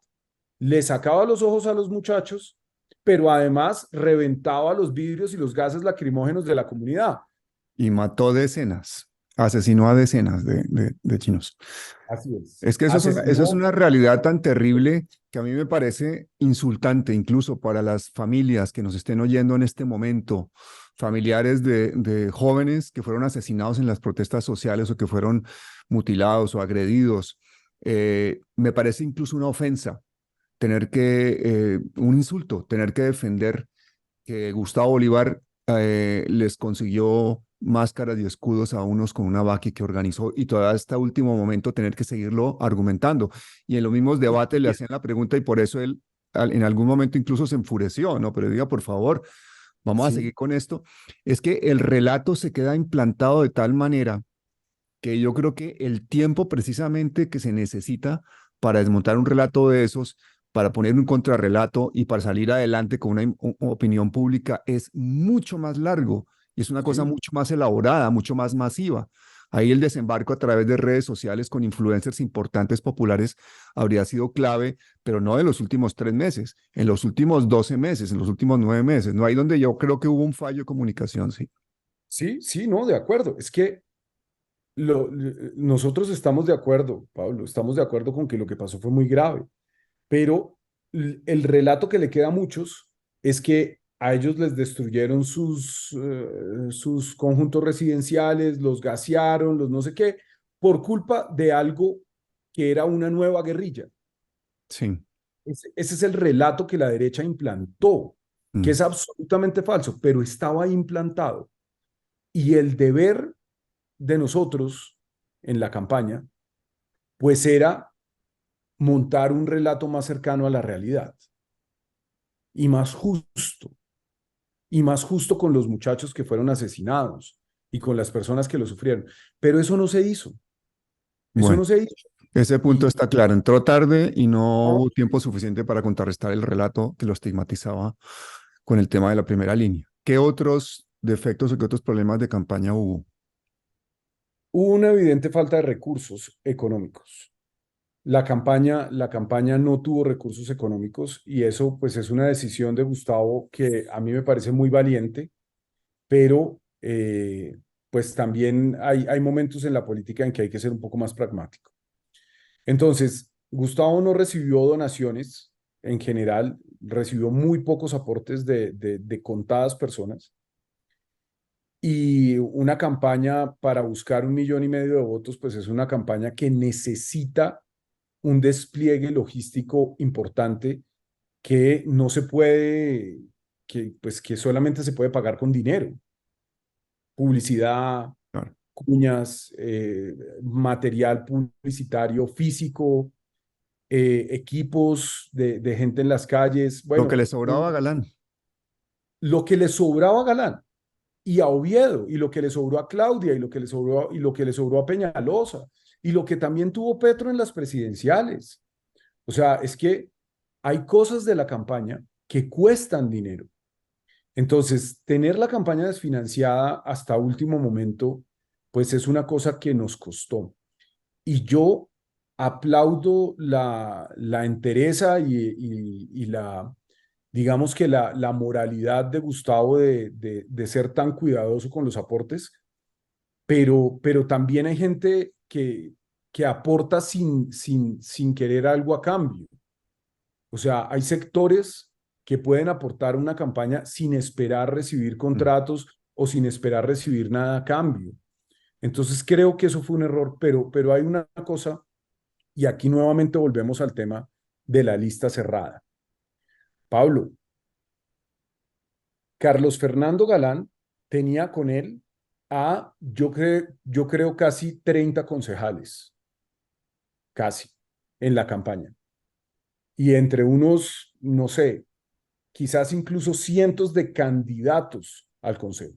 le sacaba los ojos a los muchachos, pero además reventaba los vidrios y los gases lacrimógenos de la comunidad. Y mató decenas. asesinó a decenas de chinos. Así es. Es que eso es Asesinó, una realidad tan terrible que a mí me parece insultante incluso para las familias que nos estén oyendo en este momento, familiares de jóvenes que fueron asesinados en las protestas sociales o que fueron mutilados o agredidos. Me parece incluso una ofensa un insulto, tener que defender que Gustavo Bolívar les consiguió máscaras y escudos a unos con una vaqui que organizó y todo hasta último momento tener que seguirlo argumentando. Y en los mismos debates le hacían la pregunta y por eso él en algún momento incluso se enfureció, ¿no? Pero diga, por favor, vamos a seguir sí, con esto. Es que el relato se queda implantado de tal manera que yo creo que el tiempo precisamente que se necesita para desmontar un relato de esos, para poner un contrarrelato y para salir adelante con una opinión pública es mucho más largo y es una cosa sí, mucho más elaborada, mucho más masiva. Ahí el desembarco a través de redes sociales con influencers importantes populares habría sido clave, pero no en los últimos 3 meses, en los últimos 12 meses, en los últimos 9 meses. No, ahí donde yo creo que hubo un fallo de comunicación, sí. sí, sí, no, de acuerdo. Es que nosotros estamos de acuerdo, Pablo, estamos de acuerdo con que lo que pasó fue muy grave, pero el relato que le queda a muchos es que a ellos les destruyeron sus conjuntos residenciales, los gasearon, los no sé qué, por culpa de algo que era una nueva guerrilla. Sí. Ese es el relato que la derecha implantó, que Mm. es absolutamente falso, pero estaba ahí implantado. Y el deber de nosotros en la campaña, pues era montar un relato más cercano a la realidad y más justo con los muchachos que fueron asesinados y con las personas que lo sufrieron. Pero eso no se hizo, eso Bueno. no se hizo. Ese punto Y está claro. Entró tarde y no no, hubo tiempo suficiente para contrarrestar el relato que lo estigmatizaba con el tema de la primera línea. ¿Qué otros defectos o qué otros problemas de campaña hubo? hubo una evidente falta de recursos económicos. La campaña no tuvo recursos económicos y eso pues es una decisión de Gustavo que a mí me parece muy valiente, pero pues también hay momentos en la política en que hay que ser un poco más pragmático. Entonces, Gustavo no recibió donaciones en general, recibió muy pocos aportes de contadas personas y una campaña para buscar 1,5 millones de votos, pues es una campaña que necesita un despliegue logístico importante que no se puede, que solamente se puede pagar con dinero, publicidad, Claro. cuñas, material publicitario físico, equipos de gente en las calles, Lo que bueno, le sobraba a Galán. lo que le sobraba a Galán y a Oviedo, y lo que le sobró a Claudia, y lo que le sobró a Peñalosa, y lo que también tuvo Petro en las presidenciales. O sea, es que hay cosas de la campaña que cuestan dinero. Entonces, tener la campaña desfinanciada hasta último momento, pues es una cosa que nos costó. Y yo aplaudo la entereza y digamos que la moralidad de Gustavo de ser tan cuidadoso con los aportes, pero también hay gente que aporta sin querer algo a cambio. O sea, hay sectores que pueden aportar una campaña sin esperar recibir Mm. contratos o sin esperar recibir nada a cambio. Entonces creo que eso fue un error, pero hay una cosa, y aquí nuevamente volvemos al tema de la lista cerrada. Pablo, Carlos Fernando Galán tenía con él yo creo casi 30 concejales, casi, en la campaña. Y entre unos, no sé, quizás incluso cientos de candidatos al consejo,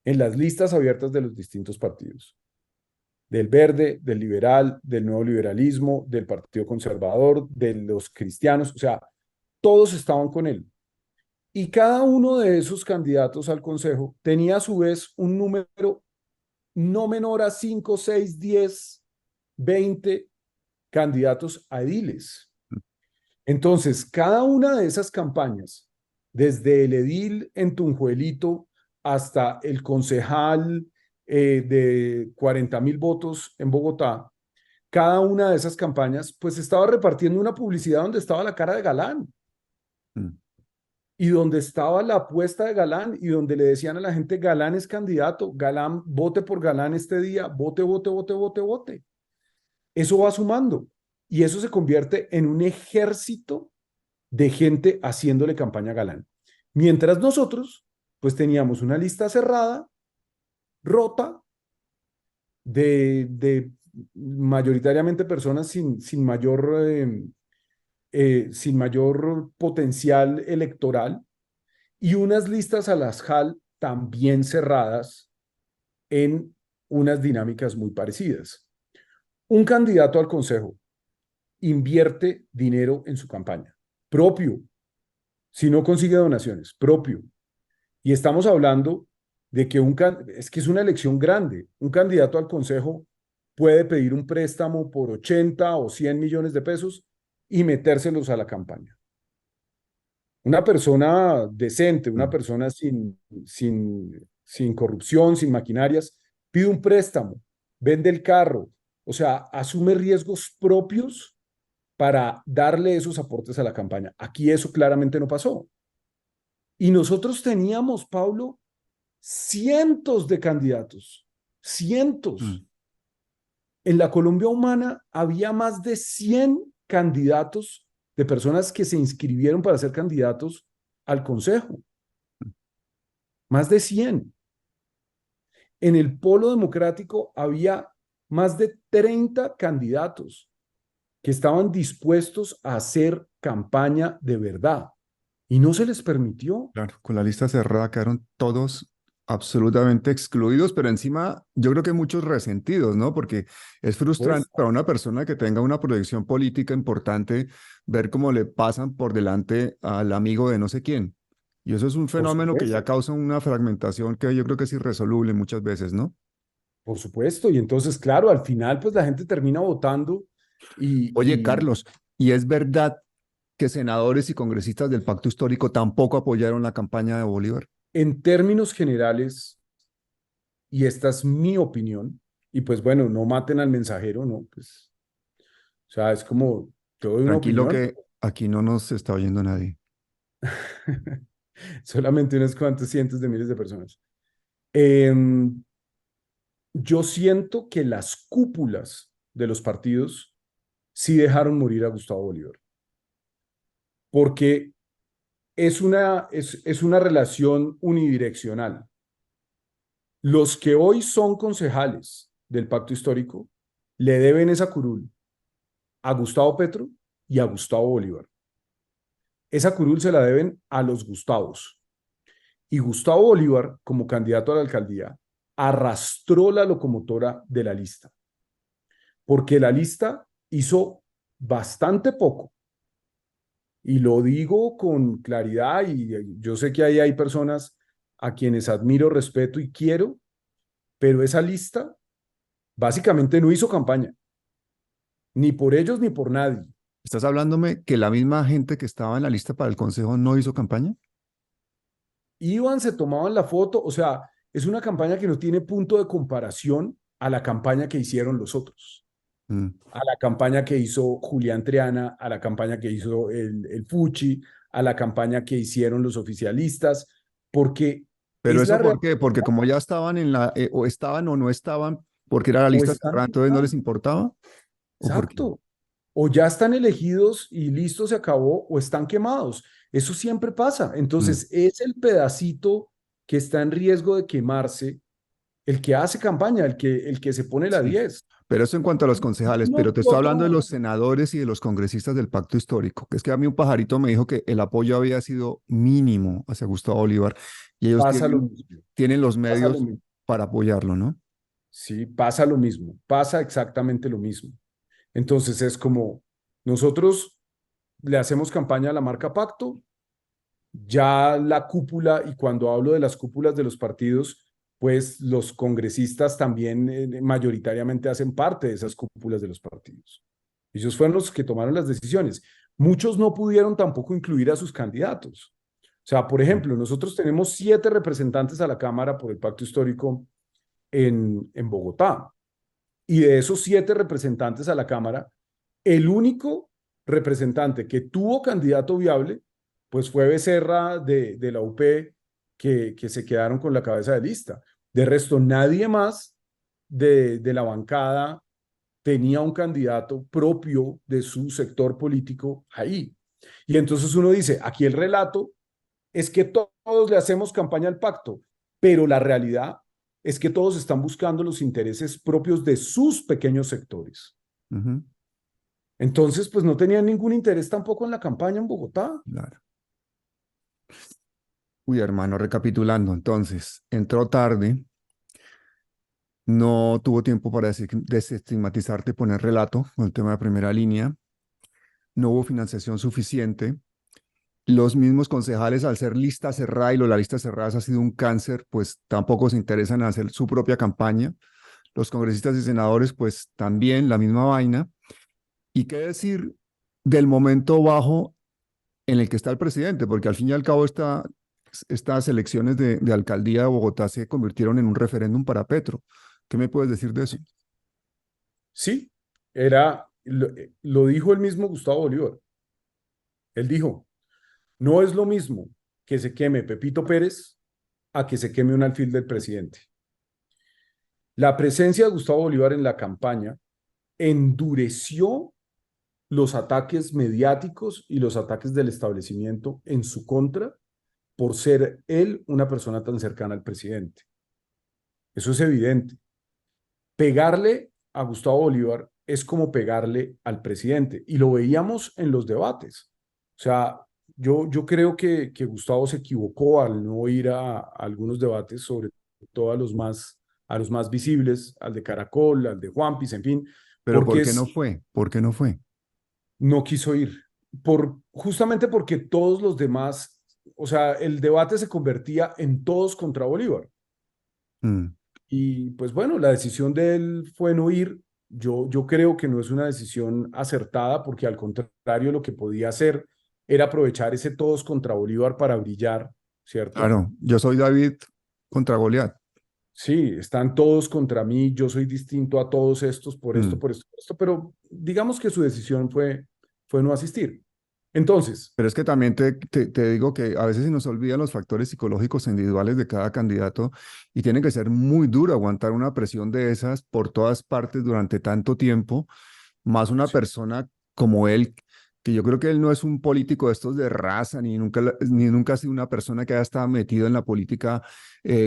en las listas abiertas de los distintos partidos, del verde, del liberal, del nuevo liberalismo, del partido conservador, de los cristianos, o sea, todos estaban con él. Y cada uno de esos candidatos al consejo tenía a su vez un número no menor a 5, 6, 10, 20 candidatos a ediles. Entonces, cada una de esas campañas, desde el edil en Tunjuelito hasta el concejal de 40.000 votos en Bogotá, cada una de esas campañas, pues estaba repartiendo una publicidad donde estaba la cara de Galán mm, y donde estaba la apuesta de Galán y donde le decían a la gente, Galán es candidato, Galán, vote por Galán este día, vote, vote, vote, vote, vote. Eso va sumando y eso se convierte en un ejército de gente haciéndole campaña a Galán. Mientras nosotros, pues teníamos una lista cerrada, rota, de mayoritariamente personas sin mayor potencial electoral y unas listas a las JAL también cerradas en unas dinámicas muy parecidas. Un candidato al consejo invierte dinero en su campaña, propio, si no consigue donaciones, propio. Y estamos hablando de que es que es una elección grande. Un candidato al consejo puede pedir un préstamo por 80 o 100 millones de pesos y metérselos a la campaña. Una persona decente, una mm. persona sin corrupción, sin maquinarias, pide un préstamo, vende el carro, o sea, asume riesgos propios para darle esos aportes a la campaña. Aquí eso claramente no pasó. Y nosotros teníamos, Pablo, cientos de candidatos, cientos. Mm. En la Colombia Humana había más de 100 candidatos de personas que se inscribieron para ser candidatos al Consejo. Más de 100. En el Polo Democrático había más de 30 candidatos que estaban dispuestos a hacer campaña de verdad y no se les permitió. Claro, con la lista cerrada quedaron todos absolutamente excluidos, pero encima yo creo que muchos resentidos, ¿no? Porque es frustrante Pues, para una persona que tenga una proyección política importante ver cómo le pasan por delante al amigo de no sé quién. Y eso es un por fenómeno que ya supuesto, causa una fragmentación que yo creo que es irresoluble muchas veces, ¿no? por supuesto. Y entonces, claro, al final, pues la gente termina votando Oye, y Carlos, ¿y es verdad que senadores y congresistas del Pacto Histórico tampoco apoyaron la campaña de Bolívar? en términos generales, y esta es mi opinión, y pues bueno, no maten al mensajero, ¿no? Pues, o sea, es como, te doy una Tranquilo opinión, que aquí no nos está oyendo nadie. solamente unos cuantos cientos de miles de personas. Eh, yo siento que las cúpulas de los partidos sí dejaron morir a Gustavo Bolívar, porque es una relación unidireccional. Los que hoy son concejales del Pacto Histórico le deben esa curul a Gustavo Petro y a Gustavo Bolívar. Esa curul se la deben a los Gustavos. Y Gustavo Bolívar, como candidato a la alcaldía, arrastró la locomotora de la lista, porque la lista hizo bastante poco. Y lo digo con claridad y yo sé que ahí hay personas a quienes admiro, respeto y quiero, pero esa lista básicamente no hizo campaña, ni por ellos ni por nadie. ¿Estás hablándome que la misma gente que estaba en la lista para el consejo no hizo campaña? Iban, se tomaban la foto, o sea, es una campaña que no tiene punto de comparación a la campaña que hicieron los otros, Mm. a la campaña que hizo Julián Triana, a la campaña que hizo el Fuchi, a la campaña que hicieron los oficialistas, porque Pero es la eso ¿por realidad qué? Porque como ya estaban en la, o estaban o no estaban, porque era la o lista están cerrada, entonces no les importaba, ¿o por qué? exacto. O ya están elegidos y listo, se acabó, o están quemados. Eso siempre pasa. Mm. Entonces, es el pedacito que está en riesgo de quemarse, el que hace campaña, el que se pone la Sí. 10. Pero eso en cuanto a los concejales, No pero te estoy hablando de votó. los senadores y de los congresistas del Pacto Histórico, que es que a mí un pajarito me dijo que el apoyo había sido mínimo hacia Gustavo Bolívar y ellos Pasa lo mismo. tienen los Pasa lo medios mismo. para apoyarlo, ¿no? Sí, pasa lo mismo. Pasa exactamente lo mismo. Entonces, es como nosotros le hacemos campaña a la marca Pacto, ya la cúpula, y cuando hablo de las cúpulas de los partidos, pues los congresistas también mayoritariamente hacen parte de esas cúpulas de los partidos. Ellos fueron los que tomaron las decisiones. Muchos no pudieron tampoco incluir a sus candidatos. O sea, por ejemplo, nosotros tenemos 7 representantes a la Cámara por el Pacto Histórico en Bogotá. Y de esos 7 representantes a la Cámara, el único representante que tuvo candidato viable, pues fue Becerra de la UP, que se quedaron con la cabeza de lista. De resto, nadie más de la bancada tenía un candidato propio de su sector político ahí. Y entonces uno dice, aquí el relato es que todos le hacemos campaña al pacto, pero la realidad es que todos están buscando los intereses propios de sus pequeños sectores. Ujú, Entonces, pues no tenían ningún interés tampoco en la campaña en Bogotá. claro. Uy, hermano, recapitulando, entonces, entró tarde, no tuvo tiempo para desestigmatizarte y poner relato con el tema de primera línea, no hubo financiación suficiente. Los mismos concejales, al ser lista cerrada y la lista cerrada ha sido un cáncer, pues tampoco se interesan en hacer su propia campaña. Los congresistas y senadores, pues también la misma vaina. ¿Y qué decir del momento bajo en el que está el presidente? Porque al fin y al cabo estas elecciones de alcaldía de Bogotá se convirtieron en un referéndum para Petro. ¿Qué me puedes decir de eso? Sí, lo dijo el mismo Gustavo Bolívar. Él dijo, no es lo mismo que se queme Pepito Pérez a que se queme un alfil del presidente. La presencia de Gustavo Bolívar en la campaña endureció los ataques mediáticos y los ataques del establecimiento en su contra por ser él una persona tan cercana al presidente. Eso es evidente. Pegarle a Gustavo Bolívar es como pegarle al presidente y lo veíamos en los debates. O sea, yo creo que Gustavo se equivocó al no ir a algunos debates, sobre todo a los más visibles, al de Caracol, al de Juanpis, en fin, Pero ¿por porque qué no fue? ¿Por qué no fue? no quiso ir. Justamente porque todos los demás, o sea, el debate se convertía en todos contra Bolívar. Mm. Y pues bueno, la decisión de él fue no ir. Yo creo que no es una decisión acertada porque al contrario lo que podía hacer era aprovechar ese todos contra Bolívar para brillar, ¿cierto? Claro, yo soy David contra Goliat. Sí, están todos contra mí, yo soy distinto a todos estos por esto, Mm. por esto, pero digamos que su decisión fue no asistir. Entonces, Pero es que también te digo que a veces se nos olvidan los factores psicológicos individuales de cada candidato y tiene que ser muy duro aguantar una presión de esas por todas partes durante tanto tiempo, más una sí, persona como él, que yo creo que él no es un político de estos de raza, ni nunca ha sido una persona que haya estado metido en la política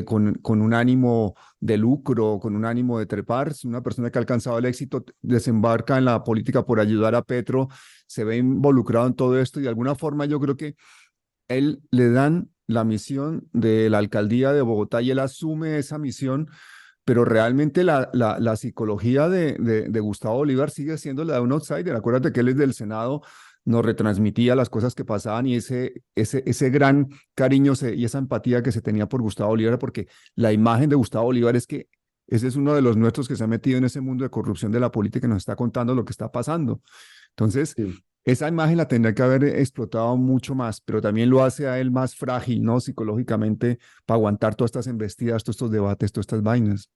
con un ánimo de lucro, con un ánimo de trepar, es una persona que ha alcanzado el éxito, desembarca en la política por ayudar a Petro, se ve involucrado en todo esto y de alguna forma yo creo que él le dan la misión de la alcaldía de Bogotá y él asume esa misión, pero realmente la psicología de Gustavo Bolívar sigue siendo la de un outsider. Acuérdate que él es del Senado, nos retransmitía las cosas que pasaban y ese gran cariño y esa empatía que se tenía por Gustavo Bolívar, porque la imagen de Gustavo Bolívar es que ese es uno de los nuestros que se ha metido en ese mundo de corrupción de la política y nos está contando lo que está pasando. Entonces, sí. esa imagen la tendría que haber explotado mucho más, pero también lo hace a él más frágil, ¿no? Psicológicamente, para aguantar todas estas embestidas, todos estos debates, todas estas vainas.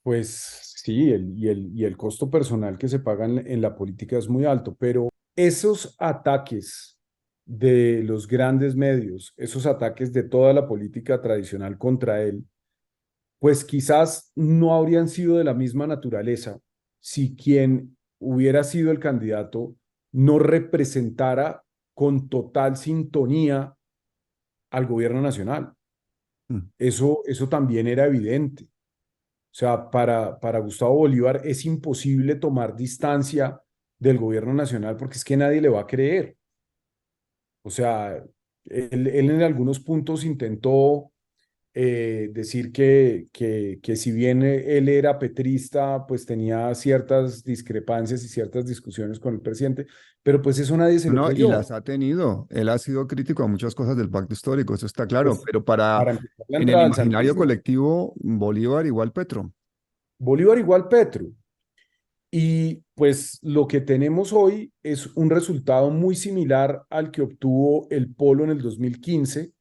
Pues sí, y el costo personal que se paga en la política es muy alto, pero esos ataques de los grandes medios, esos ataques de toda la política tradicional contra él, pues quizás no habrían sido de la misma naturaleza si quien hubiera sido el candidato no representara con total sintonía al gobierno nacional. Mm. Eso también era evidente. O sea, para Gustavo Bolívar es imposible tomar distancia del gobierno nacional porque es que nadie le va a creer. O sea, él en algunos puntos intentó decir que si bien él era petrista, pues tenía ciertas discrepancias y ciertas discusiones con el presidente, pero pues eso nadie se lo No, y creyó. las ha tenido. Él ha sido crítico a muchas cosas del pacto histórico, eso está claro, Pues pero para empezar la en el entrada al imaginario santismo, colectivo, Bolívar igual Petro. Bolívar igual Petro. Y pues lo que tenemos hoy es un resultado muy similar al que obtuvo el Polo en el 2015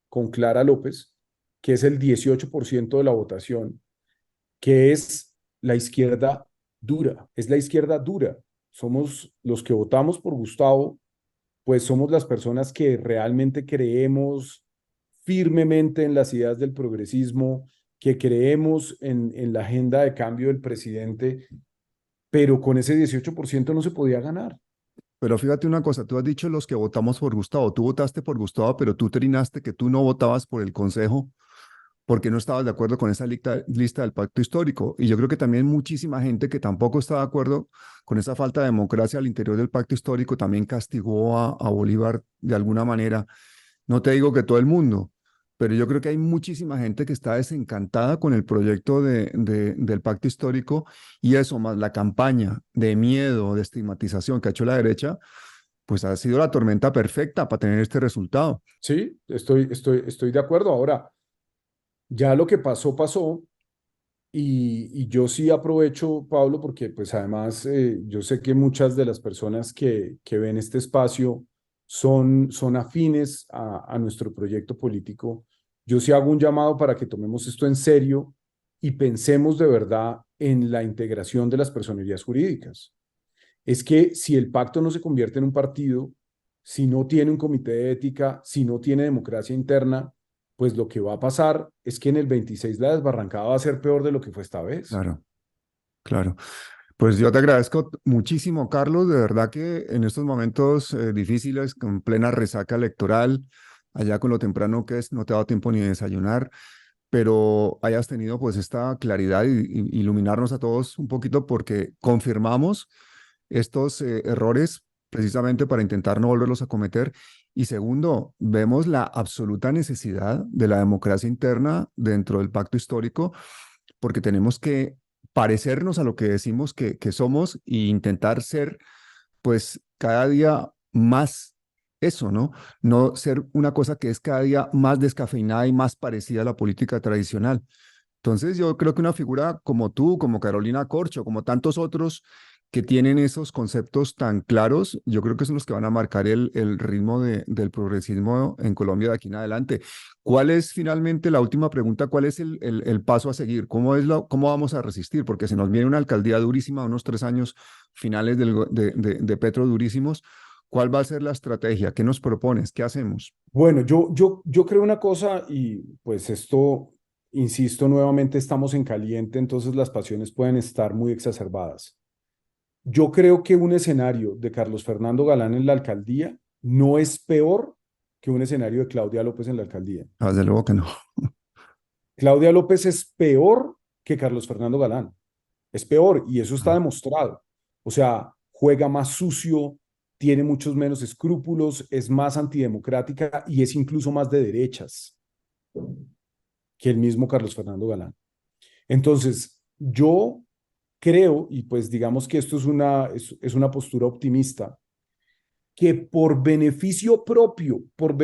con Clara López, que es el 18% de la votación. que es la izquierda dura, es la izquierda dura. Somos los que votamos por Gustavo, pues somos las personas que realmente creemos firmemente en las ideas del progresismo, que creemos en la agenda de cambio del presidente, pero con ese 18% no se podía ganar. Pero fíjate una cosa, tú has dicho los que votamos por Gustavo, tú votaste por Gustavo, pero tú trinaste que tú no votabas por el Consejo porque no estabas de acuerdo con esa lista del pacto histórico. Y yo creo que también muchísima gente que tampoco está de acuerdo con esa falta de democracia al interior del pacto histórico también castigó a Bolívar de alguna manera. No te digo que todo el mundo, pero yo creo que hay muchísima gente que está desencantada con el proyecto del pacto histórico y eso, más la campaña de miedo, de estigmatización que ha hecho la derecha, pues ha sido la tormenta perfecta para tener este resultado. Sí, estoy de acuerdo. Ahora, ya lo que pasó, pasó. Y yo sí aprovecho, Pablo, porque pues además yo sé que muchas de las personas que ven este espacio son afines a nuestro proyecto político. Yo sí hago un llamado para que tomemos esto en serio y pensemos de verdad en la integración de las personerías jurídicas. Es que si el pacto no se convierte en un partido, si no tiene un comité de ética, si no tiene democracia interna, pues lo que va a pasar es que en el 26 la desbarrancada va a ser peor de lo que fue esta vez. Claro, claro. Pues yo te agradezco muchísimo, Carlos. De verdad que en estos momentos difíciles, con plena resaca electoral, allá con lo temprano que es, no te ha dado tiempo ni de desayunar, pero hayas tenido pues esta claridad y iluminarnos a todos un poquito porque confirmamos estos errores precisamente para intentar no volverlos a cometer. Y segundo, vemos la absoluta necesidad de la democracia interna dentro del pacto histórico porque tenemos que parecernos a lo que decimos que somos e intentar ser, pues, cada día más eso, ¿no? No ser una cosa que es cada día más descafeinada y más parecida a la política tradicional. Entonces, yo creo que una figura como tú, como Carolina Corcho, como tantos otros que tienen esos conceptos tan claros, yo creo que son los que van a marcar el ritmo del progresismo en Colombia de aquí en adelante. ¿Cuál es finalmente la última pregunta? ¿Cuál es el paso a seguir? ¿Cómo vamos a resistir? Porque se nos viene una alcaldía durísima, unos 3 años finales de Petro durísimos. ¿Cuál va a ser la estrategia? ¿Qué nos propones? ¿Qué hacemos? Bueno, yo creo una cosa y pues esto, insisto nuevamente, estamos en caliente, entonces las pasiones pueden estar muy exacerbadas. Yo creo que un escenario de Carlos Fernando Galán en la alcaldía no es peor que un escenario de Claudia López en la alcaldía. Ah, desde luego que no. Claudia López es peor que Carlos Fernando Galán. Es peor y eso está demostrado. O sea, juega más sucio, tiene muchos menos escrúpulos, es más antidemocrática y es incluso más de derechas que el mismo Carlos Fernando Galán. Entonces, yo creo, y pues digamos que esto es una postura optimista, que por beneficio propio, por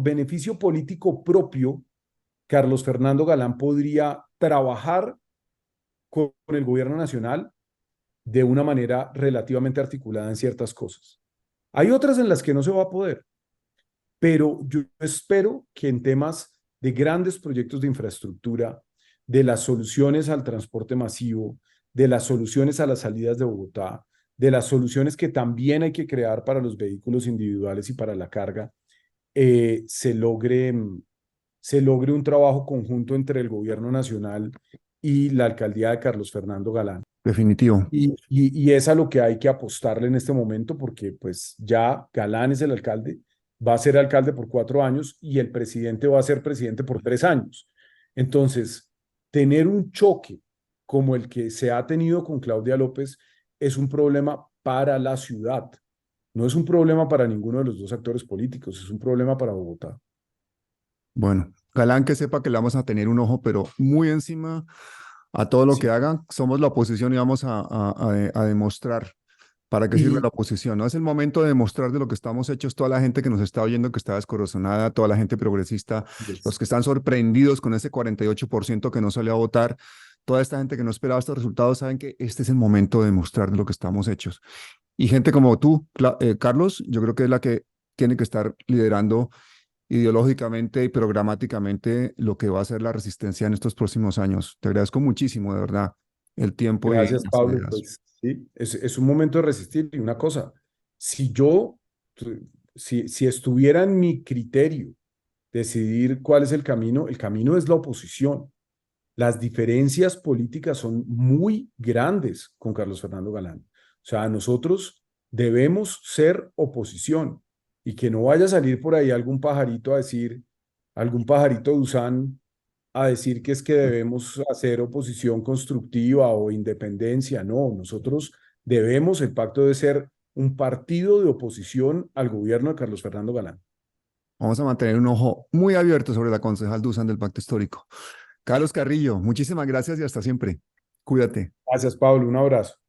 beneficio político propio, Carlos Fernando Galán podría trabajar con el gobierno nacional de una manera relativamente articulada en ciertas cosas. Hay otras en las que no se va a poder, pero yo espero que en temas de grandes proyectos de infraestructura, de las soluciones al transporte masivo, de las soluciones a las salidas de Bogotá, de las soluciones que también hay que crear para los vehículos individuales y para la carga, se logre un trabajo conjunto entre el gobierno nacional y la alcaldía de Carlos Fernando Galán. Definitivo. Y es a lo que hay que apostarle en este momento, porque pues ya Galán es el alcalde, va a ser alcalde por 4 años y el presidente va a ser presidente por 3 años. Entonces, tener un choque como el que se ha tenido con Claudia López es un problema para la ciudad. No es un problema para ninguno de los dos actores políticos, es un problema para Bogotá. Bueno, Galán que sepa que le vamos a tener un ojo, pero muy encima a todo lo Sí. que hagan. Somos la oposición y vamos a demostrar para qué sirve Y la oposición. No es el momento de demostrar de lo que estamos hechos, toda la gente que nos está oyendo, que está descorazonada, toda la gente progresista, los yes. que están sorprendidos con ese 48% que no salió a votar, toda esta gente que no esperaba estos resultados, saben que este es el momento de demostrar de lo que estamos hechos. Y gente como tú, Carlos, yo creo que es la que tiene que estar liderando ideológicamente y programáticamente lo que va a ser la resistencia en estos próximos años. Te agradezco muchísimo, de verdad, el tiempo y Gracias, las Pablo. ideas. Pues sí, es un momento de resistir. Y una cosa, si yo, si estuviera en mi criterio decidir cuál es el camino es la oposición. Las diferencias políticas son muy grandes con Carlos Fernando Galán. O sea, nosotros debemos ser oposición y que no vaya a salir por ahí algún pajarito a decir, algún pajarito de Usán a decir que es que debemos hacer oposición constructiva o independencia. No, nosotros debemos, el pacto debe ser un partido de oposición al gobierno de Carlos Fernando Galán. Vamos a mantener un ojo muy abierto sobre la concejal Dusan del Pacto Histórico. Carlos Carrillo, muchísimas gracias y hasta siempre. Cuídate. Gracias, Pablo. Un abrazo.